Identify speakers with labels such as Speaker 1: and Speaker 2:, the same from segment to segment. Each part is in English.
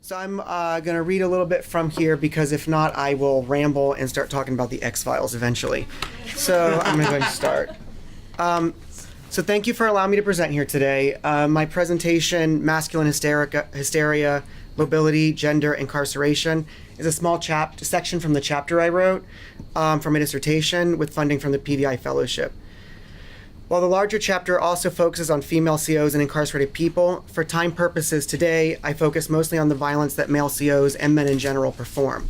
Speaker 1: So I'm going to read a little bit from here because if not, I will ramble and start talking about the X-Files eventually. So I'm going to go ahead and start. So thank you for allowing me to present here today. My presentation, Masculine Hysteria, Mobility, Gender, Incarceration, is a small section from the chapter I wrote for my dissertation with funding from the PVI Fellowship. While the larger chapter also focuses on female COs and incarcerated people, for time purposes today, I focus mostly on the violence that male COs and men in general perform.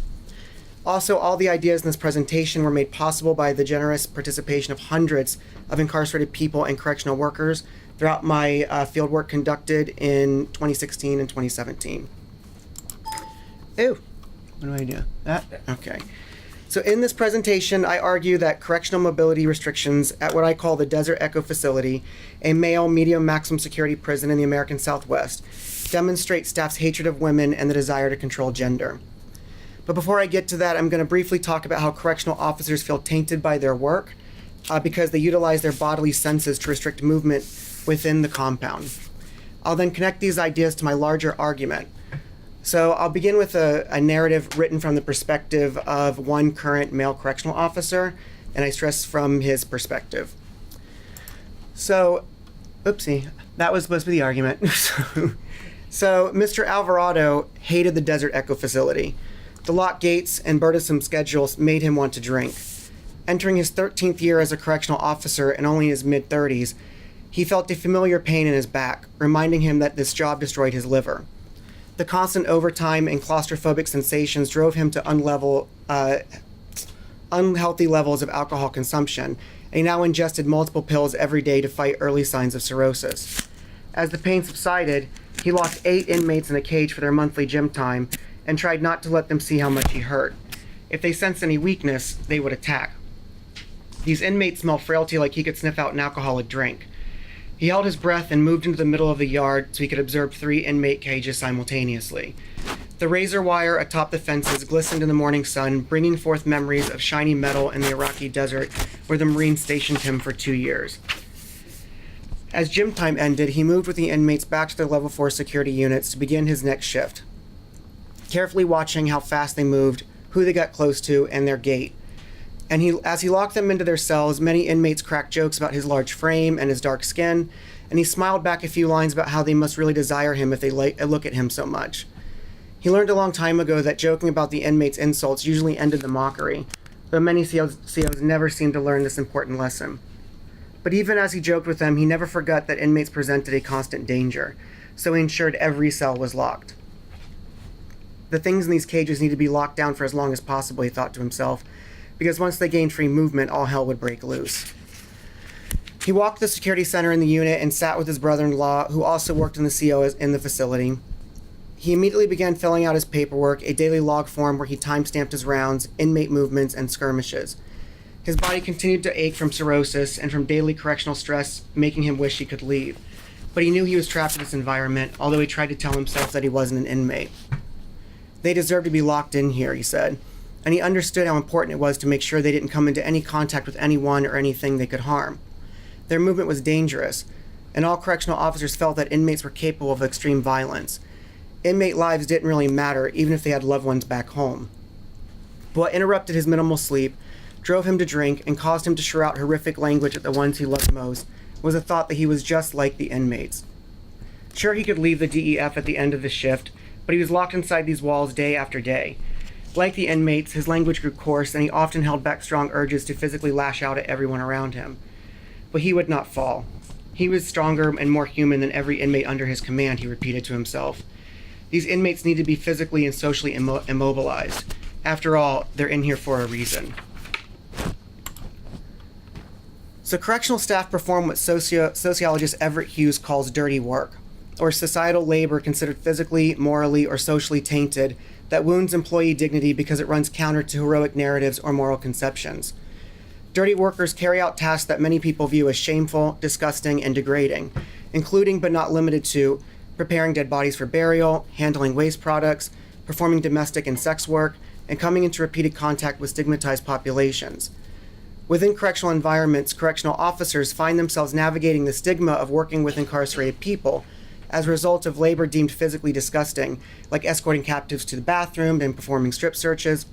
Speaker 1: Also, all the ideas in this presentation were made possible by the generous participation of hundreds of incarcerated people and correctional workers throughout my fieldwork conducted in 2016 and 2017. Ooh, what do I do? That? Okay. So in this presentation, I argue that correctional mobility restrictions at what I call the Desert Echo Facility, a male medium maximum security prison in the American Southwest, demonstrate staff's hatred of women and the desire to control gender. But before I get to that, I'm going to briefly talk about how correctional officers feel tainted by their work because they utilize their bodily senses to restrict movement within the compound. I'll then connect these ideas to my larger argument. So I'll begin with a narrative written from the perspective of one current male correctional officer, and I stress from his perspective. So, oopsie, that was supposed to be the argument. So Mr. Alvarado hated the Desert Echo Facility. The locked gates and burdensome schedules made him want to drink. Entering his 13th year as a correctional officer and only in his mid-30s, he felt a familiar pain in his back, reminding him that this job destroyed his liver. The constant overtime and claustrophobic sensations drove him to unhealthy levels of alcohol consumption, and he now ingested multiple pills every day to fight early signs of cirrhosis. As the pain subsided, he locked 8 inmates in a cage for their monthly gym time and tried not to let them see how much he hurt. If they sensed any weakness, they would attack. These inmates smelled frailty like he could sniff out an alcoholic drink. He held his breath and moved into the middle of the yard so he could observe 3 inmate cages simultaneously. The razor wire atop the fences glistened in the morning sun, bringing forth memories of shiny metal in the Iraqi desert where the Marines stationed him for 2 years. As gym time ended, he moved with the inmates back to their level 4 security units to begin his next shift, carefully watching how fast they moved, who they got close to, and their gait. And as he locked them into their cells, many inmates cracked jokes about his large frame and his dark skin, and he smiled back a few lines about how they must really desire him if they look at him so much. He learned a long time ago that joking about the inmates' insults usually ended the mockery, though many COs never seemed to learn this important lesson. But even as he joked with them, he never forgot that inmates presented a constant danger, so he ensured every cell was locked. The things in these cages need to be locked down for as long as possible, he thought to himself, because once they gained free movement, all hell would break loose. He walked the security center in the unit and sat with his brother-in-law, who also worked in the CO in the facility. He immediately began filling out his paperwork, a daily log form where he time-stamped his rounds, inmate movements, and skirmishes. His body continued to ache from cirrhosis and from daily correctional stress, making him wish he could leave. But he knew he was trapped in this environment, although he tried to tell himself that he wasn't an inmate. They deserve to be locked in here, he said, and he understood how important it was to make sure they didn't come into any contact with anyone or anything they could harm. Their movement was dangerous, and all correctional officers felt that inmates were capable of extreme violence. Inmate lives didn't really matter, even if they had loved ones back home. But what interrupted his minimal sleep, drove him to drink, and caused him to shout out horrific language at the ones he loved most, was the thought that he was just like the inmates. Sure, he could leave the DEF at the end of the shift, but he was locked inside these walls day after day. Like the inmates, his language grew coarse, and he often held back strong urges to physically lash out at everyone around him. But he would not fall. He was stronger and more human than every inmate under his command, he repeated to himself. These inmates need to be physically and socially immobilized. After all, they're in here for a reason. So correctional staff perform what sociologist Everett Hughes calls dirty work, or societal labor considered physically, morally, or socially tainted that wounds employee dignity because it runs counter to heroic narratives or moral conceptions. Dirty workers carry out tasks that many people view as shameful, disgusting, and degrading, including but not limited to preparing dead bodies for burial, handling waste products, performing domestic and sex work, and coming into repeated contact with stigmatized populations. Within correctional environments, correctional officers find themselves navigating the stigma of working with incarcerated people as a result of labor deemed physically disgusting, like escorting captives to the bathroom and performing strip searches,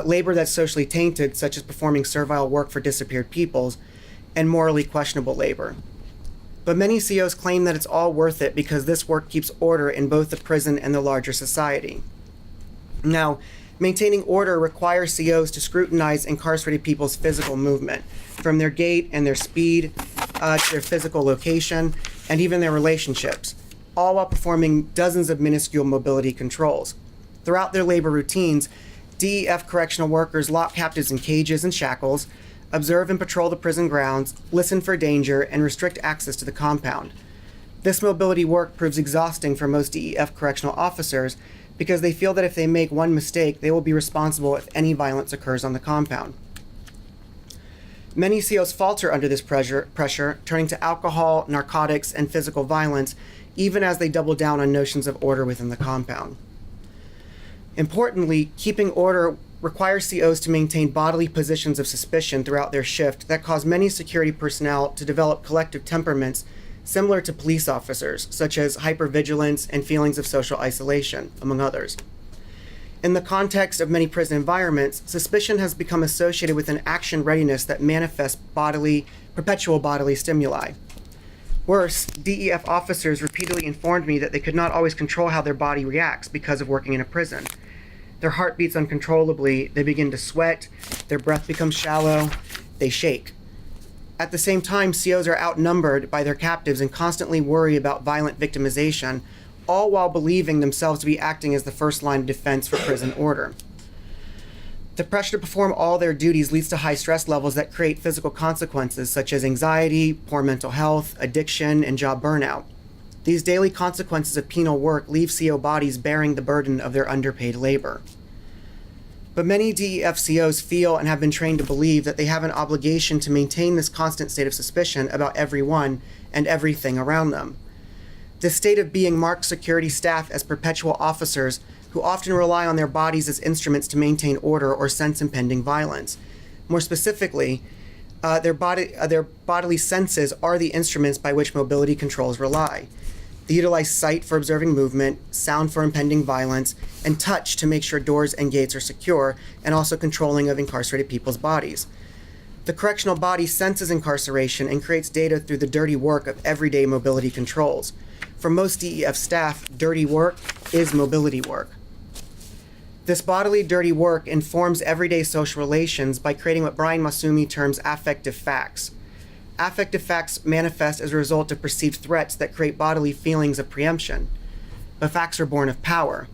Speaker 1: labor that's socially tainted, such as performing servile work for disappeared peoples, and morally questionable labor. But many COs claim that it's all worth it because this work keeps order in both the prison and the larger society. Now, maintaining order requires COs to scrutinize incarcerated people's physical movement, from their gait and their speed to their physical location, and even their relationships, all while performing dozens of minuscule mobility controls. Throughout their labor routines, DEF correctional workers lock captives in cages and shackles, observe and patrol the prison grounds, listen for danger, and restrict access to the compound. This mobility work proves exhausting for most DEF correctional officers because they feel that if they make one mistake, they will be responsible if any violence occurs on the compound. Many COs falter under this pressure, turning to alcohol, narcotics, and physical violence, even as they double down on notions of order within the compound. Importantly, keeping order requires COs to maintain bodily positions of suspicion throughout their shift that cause many security personnel to develop collective temperaments similar to police officers, such as hypervigilance and feelings of social isolation, among others. In the context of many prison environments, suspicion has become associated with an action readiness that manifests perpetual bodily stimuli. Worse, DEF officers repeatedly informed me that they could not always control how their body reacts because of working in a prison. Their heart beats uncontrollably, they begin to sweat, their breath becomes shallow, they shake. At the same time, COs are outnumbered by their captives and constantly worry about violent victimization, all while believing themselves to be acting as the first line of defense for prison order. The pressure to perform all their duties leads to high stress levels that create physical consequences such as anxiety, poor mental health, addiction, and job burnout. These daily consequences of penal work leave CO bodies bearing the burden of their underpaid labor. But many DEF COs feel and have been trained to believe that they have an obligation to maintain this constant state of suspicion about everyone and everything around them. This state of being marks security staff as perpetual officers who often rely on their bodies as instruments to maintain order or sense impending violence. More specifically, their bodily senses are the instruments by which mobility controls rely. They utilize sight for observing movement, sound for impending violence, and touch to make sure doors and gates are secure, and also controlling of incarcerated people's bodies. The correctional body senses incarceration and creates data through the dirty work of everyday mobility controls. For most DEF staff, dirty work is mobility work. This bodily dirty work informs everyday social relations by creating what Brian Masumi terms affective facts. Affective facts manifest as a result of perceived threats that create bodily feelings of preemption. But facts are born of power.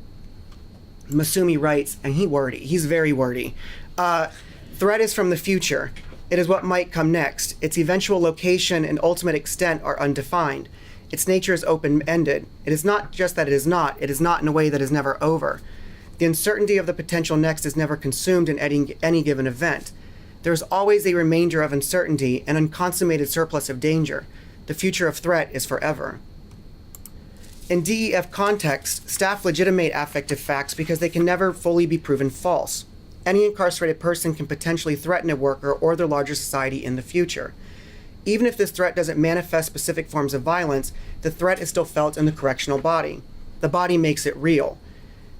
Speaker 1: Masumi writes, and he's very wordy, threat is from the future. It is what might come next. Its eventual location and ultimate extent are undefined. Its nature is open-ended. It is not just that it is not in a way that is never over. The uncertainty of the potential next is never consumed in any given event. There is always a remainder of uncertainty, an unconsummated surplus of danger. The future of threat is forever. In DEF context, staff legitimate affective facts because they can never fully be proven false. Any incarcerated person can potentially threaten a worker or their larger society in the future. Even if this threat doesn't manifest specific forms of violence, the threat is still felt in the correctional body. The body makes it real.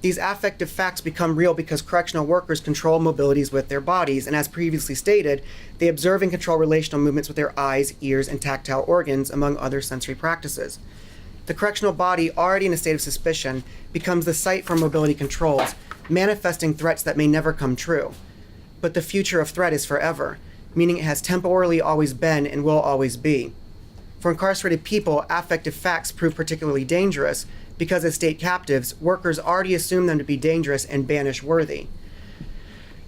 Speaker 1: These affective facts become real because correctional workers control mobilities with their bodies, and as previously stated, they observe and control relational movements with their eyes, ears, and tactile organs, among other sensory practices. The correctional body, already in a state of suspicion, becomes the site for mobility controls, manifesting threats that may never come true. But the future of threat is forever, meaning it has temporally always been and will always be. For incarcerated people, affective facts prove particularly dangerous because as state captives, workers already assume them to be dangerous and banish-worthy.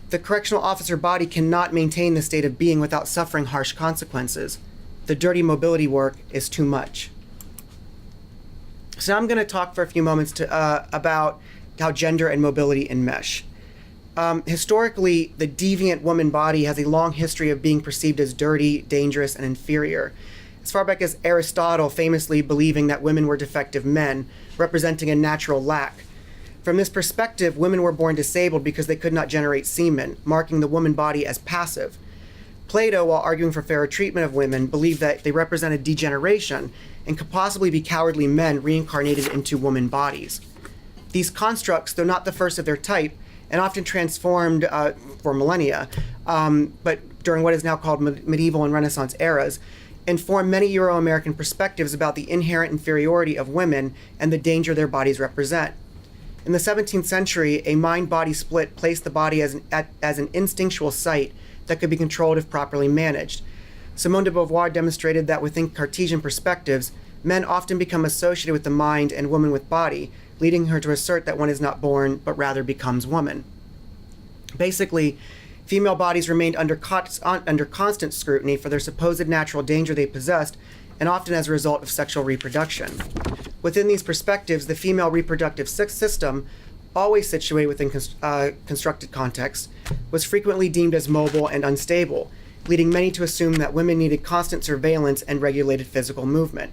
Speaker 1: The correctional officer body cannot maintain the state of being without suffering harsh consequences. The dirty mobility work is too much. So now I'm going to talk for a few moments about how gender and mobility enmesh. Historically, the deviant woman body has a long history of being perceived as dirty, dangerous, and inferior. As far back as Aristotle famously believing that women were defective men, representing a natural lack. From this perspective, women were born disabled because they could not generate semen, marking the woman body as passive. Plato, while arguing for fairer treatment of women, believed that they represented degeneration and could possibly be cowardly men reincarnated into woman bodies. These constructs, though not the first of their type, and often transformed for millennia, but during what is now called medieval and Renaissance eras, inform many Euro-American perspectives about the inherent inferiority of women and the danger their bodies represent. In the 17th century, a mind-body split placed the body as an instinctual site that could be controlled if properly managed. Simone de Beauvoir demonstrated that within Cartesian perspectives, men often become associated with the mind and woman with body, leading her to assert that one is not born, but rather becomes woman. Basically, female bodies remained under constant scrutiny for their supposed natural danger they possessed, and often as a result of sexual reproduction. Within these perspectives, the female reproductive system, always situated within constructed contexts, was frequently deemed as mobile and unstable, leading many to assume that women needed constant surveillance and regulated physical movement.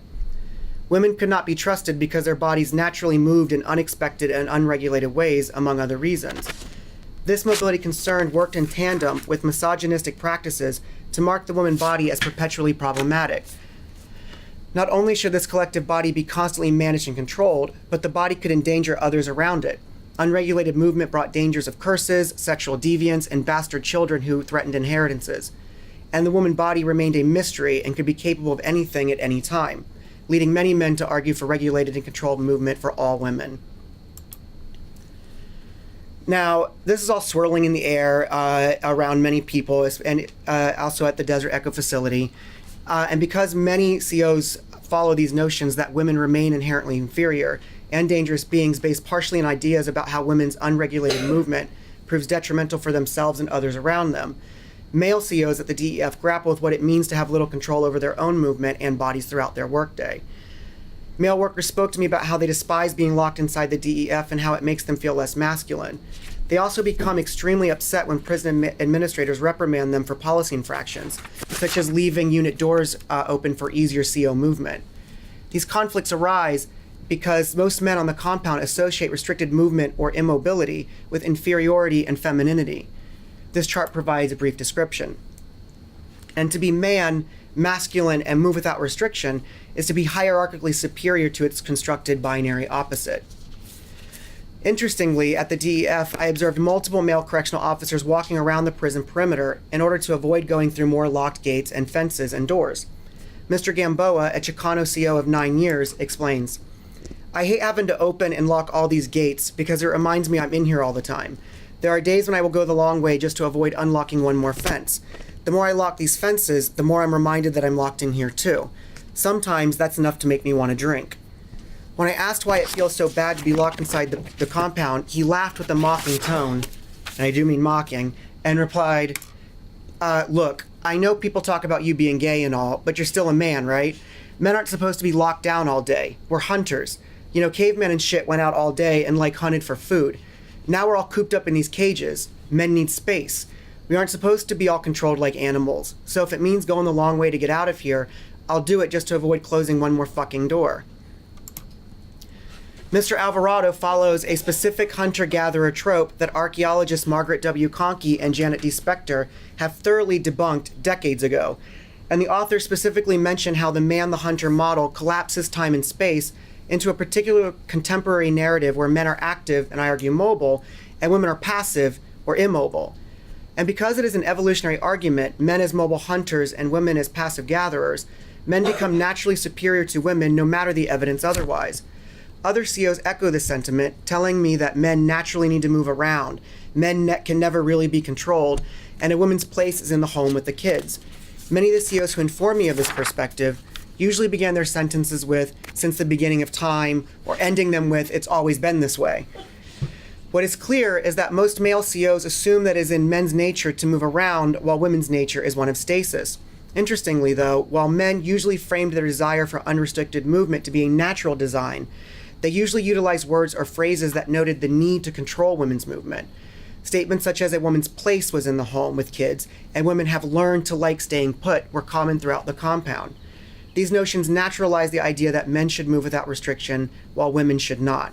Speaker 1: Women could not be trusted because their bodies naturally moved in unexpected and unregulated ways, among other reasons. This mobility concern worked in tandem with misogynistic practices to mark the woman body as perpetually problematic. Not only should this collective body be constantly managed and controlled, but the body could endanger others around it. Unregulated movement brought dangers of curses, sexual deviance, and bastard children who threatened inheritances. And the woman body remained a mystery and could be capable of anything at any time, leading many men to argue for regulated and controlled movement for all women. Now, this is all swirling in the air around many people, and also at the Desert Echo facility. And because many COs follow these notions that women remain inherently inferior and dangerous beings based partially on ideas about how women's unregulated movement proves detrimental for themselves and others around them, male COs at the DEF grapple with what it means to have little control over their own movement and bodies throughout their workday. Male workers spoke to me about how they despise being locked inside the DEF and how it makes them feel less masculine. They also become extremely upset when prison administrators reprimand them for policy infractions, such as leaving unit doors open for easier CO movement. These conflicts arise because most men on the compound associate restricted movement or immobility with inferiority and femininity. This chart provides a brief description. And to be masculine, and move without restriction is to be hierarchically superior to its constructed binary opposite. Interestingly, at the DEF, I observed multiple male correctional officers walking around the prison perimeter in order to avoid going through more locked gates and fences and doors. Mr. Gamboa, a Chicano CO of 9 years, explains, "I hate having to open and lock all these gates because it reminds me I'm in here all the time. There are days when I will go the long way just to avoid unlocking one more fence. The more I lock these fences, the more I'm reminded that I'm locked in here too. Sometimes that's enough to make me want to drink." When I asked why it feels so bad to be locked inside the compound, he laughed with a mocking tone, and I do mean mocking, and replied, "Look, I know people talk about you being gay and all, but you're still a man, right? Men aren't supposed to be locked down all day. We're hunters. You know, cavemen and shit went out all day and hunted for food. Now we're all cooped up in these cages. Men need space. We aren't supposed to be all controlled like animals. So if it means going the long way to get out of here, I'll do it just to avoid closing one more fucking door." Mr. Alvarado follows a specific hunter-gatherer trope that archaeologists Margaret W. Conkey and Janet D. Spector have thoroughly debunked decades ago. And the author specifically mentioned how the man-the-hunter model collapses time and space into a particular contemporary narrative where men are active, and I argue mobile, and women are passive or immobile. And because it is an evolutionary argument, men as mobile hunters and women as passive gatherers, men become naturally superior to women no matter the evidence otherwise. Other COs echo this sentiment, telling me that men naturally need to move around, men can never really be controlled, and a woman's place is in the home with the kids. Many of the COs who inform me of this perspective usually began their sentences with, "since the beginning of time," or ending them with, "it's always been this way." What is clear is that most male COs assume that it is in men's nature to move around, while women's nature is one of stasis. Interestingly, though, while men usually framed their desire for unrestricted movement to be a natural design, they usually utilized words or phrases that noted the need to control women's movement. Statements such as a woman's place was in the home with kids, and women have learned to like staying put were common throughout the compound. These notions naturalize the idea that men should move without restriction, while women should not.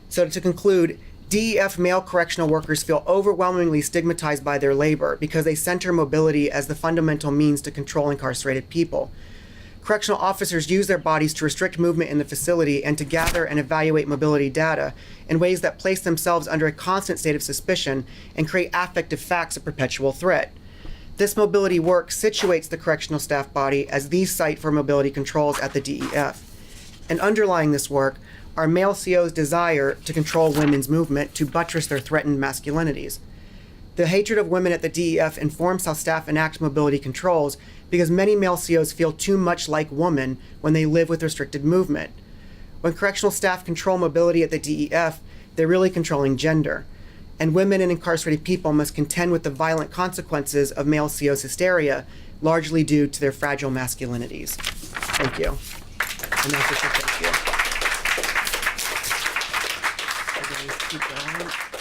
Speaker 1: So to conclude, DEF male correctional workers feel overwhelmingly stigmatized by their labor because they center mobility as the fundamental means to control incarcerated people. Correctional officers use their bodies to restrict movement in the facility and to gather and evaluate mobility data in ways that place themselves under a constant state of suspicion and create affective facts of perpetual threat. This mobility work situates the correctional staff body as the site for mobility controls at the DEF. And underlying this work are male CO's desire to control women's movement to buttress their threatened masculinities. The hatred of women at the DEF informs how staff enact mobility controls because many male COs feel too much like women when they live with restricted movement. When correctional staff control mobility at the DEF, they're really controlling gender. And women and incarcerated people must contend with the violent consequences of male CO's hysteria, largely due to their fragile masculinities. Thank you. And that's it. Thank you. Keep going.